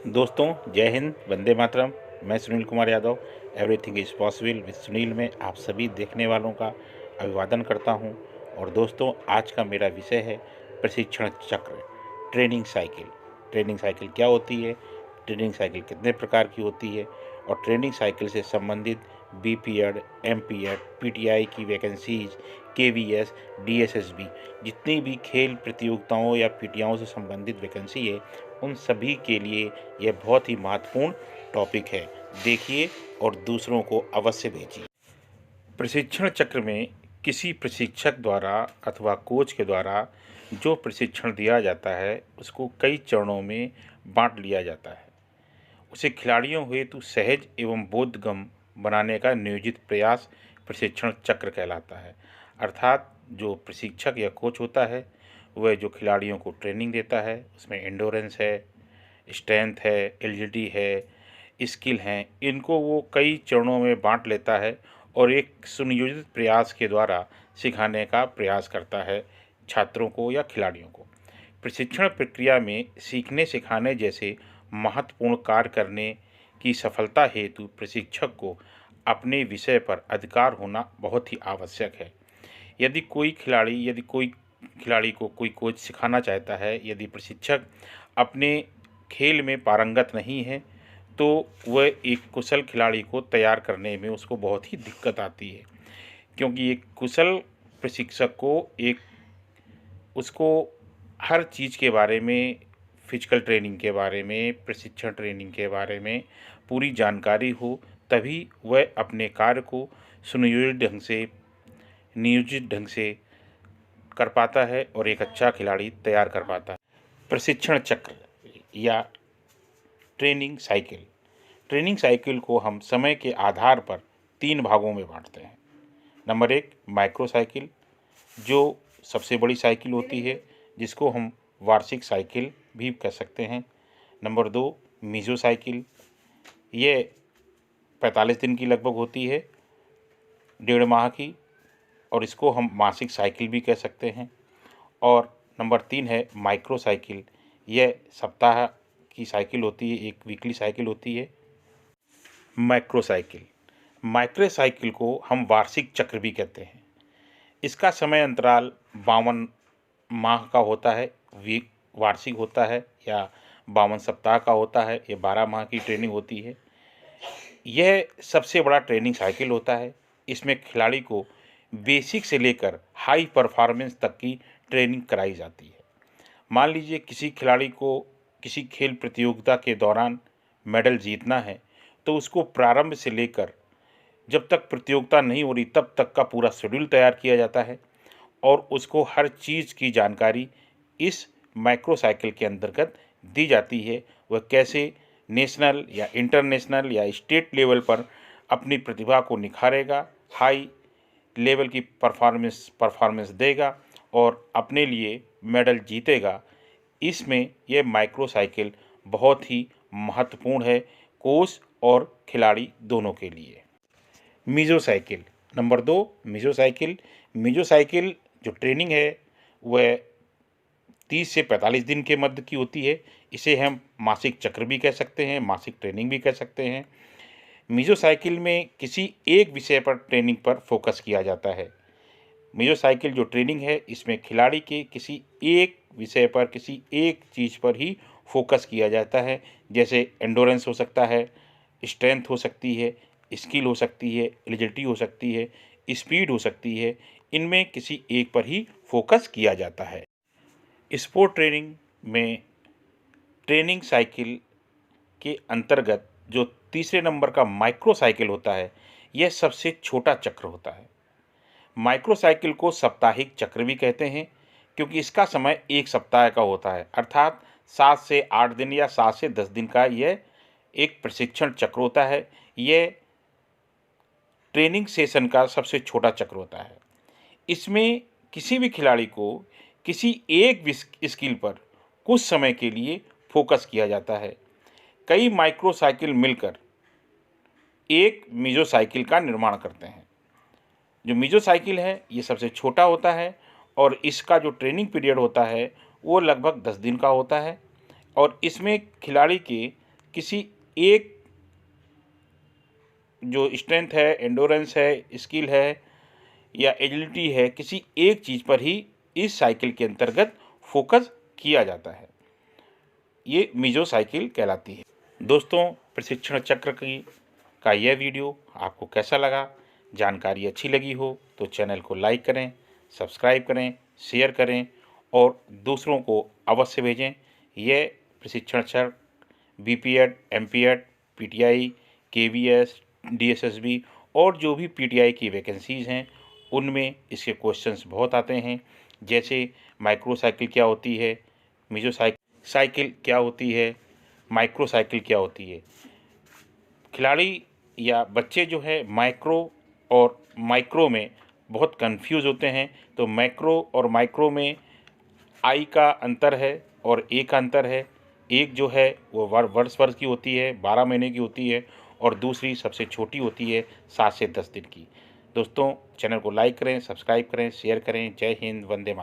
दोस्तों जय हिंद, वंदे मातरम। मैं Sunil Kumar Yadav, everything is possible with Sunil में आप सभी देखने वालों का अभिवादन करता हूं। और दोस्तों, आज का मेरा विषय है प्रशिक्षण चक्र, ट्रेनिंग साइकिल। ट्रेनिंग साइकिल क्या होती है, ट्रेनिंग साइकिल कितने प्रकार की होती है, और ट्रेनिंग साइकिल से संबंधित बीपीएड, एमपीएड, पीटीआई की वैकेंसीज, केवीएस, डीएसएसबी, जितनी भी खेल प्रतियोगिताओं या पीटीआई से संबंधित वैकेंसी है, उन सभी के लिए यह बहुत ही महत्वपूर्ण टॉपिक है। देखिए और दूसरों को अवश्य भेजिए। प्रशिक्षण चक्र में किसी प्रशिक्षक द्वारा अथवा कोच के द्वारा जो प्रशिक्षण दिया जाता है, उसको कई चरणों में बांट लिया जाता है। उसे खिलाड़ियों हेतु सहज एवं बोधगम्य बनाने का नियोजित प्रयास प्रशिक्षण चक्र कहलाता है। अर्थात जो प्रशिक्षक या कोच होता है, वह जो खिलाड़ियों को ट्रेनिंग देता है, उसमें एंडोरेंस है, स्ट्रेंथ है, एजिलिटी है, स्किल हैं, इनको वो कई चरणों में बांट लेता है और एक सुनियोजित प्रयास के द्वारा सिखाने का प्रयास करता है छात्रों को या खिलाड़ियों को। प्रशिक्षण प्रक्रिया में सीखने सिखाने जैसे महत्वपूर्ण कार्य करने की सफलता हेतु प्रशिक्षक को अपने विषय पर अधिकार होना बहुत ही आवश्यक है। यदि कोई खिलाड़ी को कोई कोच सिखाना चाहता है, यदि प्रशिक्षक अपने खेल में पारंगत नहीं है, तो वह एक कुशल खिलाड़ी को तैयार करने में उसको बहुत ही दिक्कत आती है। क्योंकि एक कुशल प्रशिक्षक को उसको हर चीज़ के बारे में, फिजिकल ट्रेनिंग के बारे में, प्रशिक्षण ट्रेनिंग के बारे में पूरी जानकारी हो, तभी वह अपने कार्य को नियोजित ढंग से कर पाता है और एक अच्छा खिलाड़ी तैयार कर पाता है। प्रशिक्षण चक्र या ट्रेनिंग साइकिल को हम समय के आधार पर 3 भागों में बांटते हैं। नंबर 1 माइक्रो साइकिल, जो सबसे बड़ी साइकिल होती है, जिसको हम वार्षिक साइकिल भी कह सकते हैं। नंबर 2 मीजो साइकिल, ये 45 दिन की लगभग होती है, 1.5 माह की, और इसको हम मासिक साइकिल भी कह सकते हैं। और नंबर 3 है माइक्रो साइकिल, यह सप्ताह की साइकिल होती है, एक वीकली साइकिल होती है। माइक्रो साइकिल को हम वार्षिक चक्र भी कहते हैं। इसका समय अंतराल 52 माह का होता है, वार्षिक होता है, या 52 सप्ताह का होता है, ये 12 माह की ट्रेनिंग होती है। यह सबसे बड़ा ट्रेनिंग साइकिल होता है। इसमें खिलाड़ी को बेसिक से लेकर हाई परफॉर्मेंस तक की ट्रेनिंग कराई जाती है। मान लीजिए किसी खिलाड़ी को किसी खेल प्रतियोगिता के दौरान मेडल जीतना है, तो उसको प्रारंभ से लेकर जब तक प्रतियोगिता नहीं हो रही तब तक का पूरा शेड्यूल तैयार किया जाता है और उसको हर चीज़ की जानकारी इस माइक्रो साइकिल के अंतर्गत दी जाती है। वह कैसे नेशनल या इंटरनेशनल या स्टेट लेवल पर अपनी प्रतिभा को निखारेगा, हाई लेवल की परफॉर्मेंस देगा और अपने लिए मेडल जीतेगा। इसमें यह माइक्रो साइकिल बहुत ही महत्वपूर्ण है, कोच और खिलाड़ी दोनों के लिए। Mesocycle number 2 mesocycle जो ट्रेनिंग है, वह 30 से 45 दिन के मध्य की होती है। इसे हम मासिक चक्र भी कह सकते हैं, मासिक ट्रेनिंग भी कह सकते हैं। मीजो साइकिल में किसी एक विषय पर ट्रेनिंग पर फोकस किया जाता है। मीजो साइकिल जो ट्रेनिंग है, इसमें खिलाड़ी के किसी एक विषय पर, किसी एक चीज़ पर ही फोकस किया जाता है। जैसे एंडोरेंस हो सकता है, स्ट्रेंथ हो सकती है, स्किल हो सकती है, एजिलिटी हो सकती है, स्पीड हो सकती है। इनमें किसी एक पर ही फोकस किया जाता है। स्पोर्ट ट्रेनिंग में ट्रेनिंग साइकिल के अंतर्गत जो तीसरे नंबर का माइक्रो साइकिल होता है, यह सबसे छोटा चक्र होता है। माइक्रो साइकिल को साप्ताहिक चक्र भी कहते हैं, क्योंकि इसका समय 1 सप्ताह का होता है, अर्थात 7 से 8 दिन या 7 से 10 दिन का यह एक प्रशिक्षण चक्र होता है। यह ट्रेनिंग सेशन का सबसे छोटा चक्र होता है। इसमें किसी भी खिलाड़ी को किसी एक स्किल पर कुछ समय के लिए फोकस किया जाता है। कई माइक्रो साइकिल मिलकर एक मीजो साइकिल का निर्माण करते हैं। जो मीजो साइकिल है, ये सबसे छोटा होता है और इसका जो ट्रेनिंग पीरियड होता है वो लगभग 10 दिन का होता है और इसमें खिलाड़ी के किसी एक जो स्ट्रेंथ है, एंडोरेंस है, स्किल है या एजिलिटी है, किसी एक चीज़ पर ही इस साइकिल के अंतर्गत फोकस किया जाता है। ये मीजो साइकिल कहलाती है। दोस्तों, प्रशिक्षण चक्र का यह वीडियो आपको कैसा लगा? जानकारी अच्छी लगी हो तो चैनल को लाइक करें, सब्सक्राइब करें, शेयर करें और दूसरों को अवश्य भेजें। यह प्रशिक्षण चक्र BPEd, MPEd, PTI, KVS, DSSB और जो भी पीटीआई की वैकेंसीज़ हैं उनमें इसके क्वेश्चंस बहुत आते हैं। जैसे माइक्रो साइकिल क्या होती है, मीजो साइकिल क्या होती है, माइक्रो साइकिल क्या होती है। खिलाड़ी या बच्चे जो है माइक्रो और माइक्रो में बहुत कंफ्यूज होते हैं। तो मैक्रो और माइक्रो में आई का अंतर है और ए का अंतर है। एक जो है वो वर्ष की होती है, 12 महीने की होती है और दूसरी सबसे छोटी होती है 7 से 10 दिन की। दोस्तों, चैनल को लाइक करें, सब्सक्राइब करें, शेयर करें। जय हिंद, वंदे मातरम।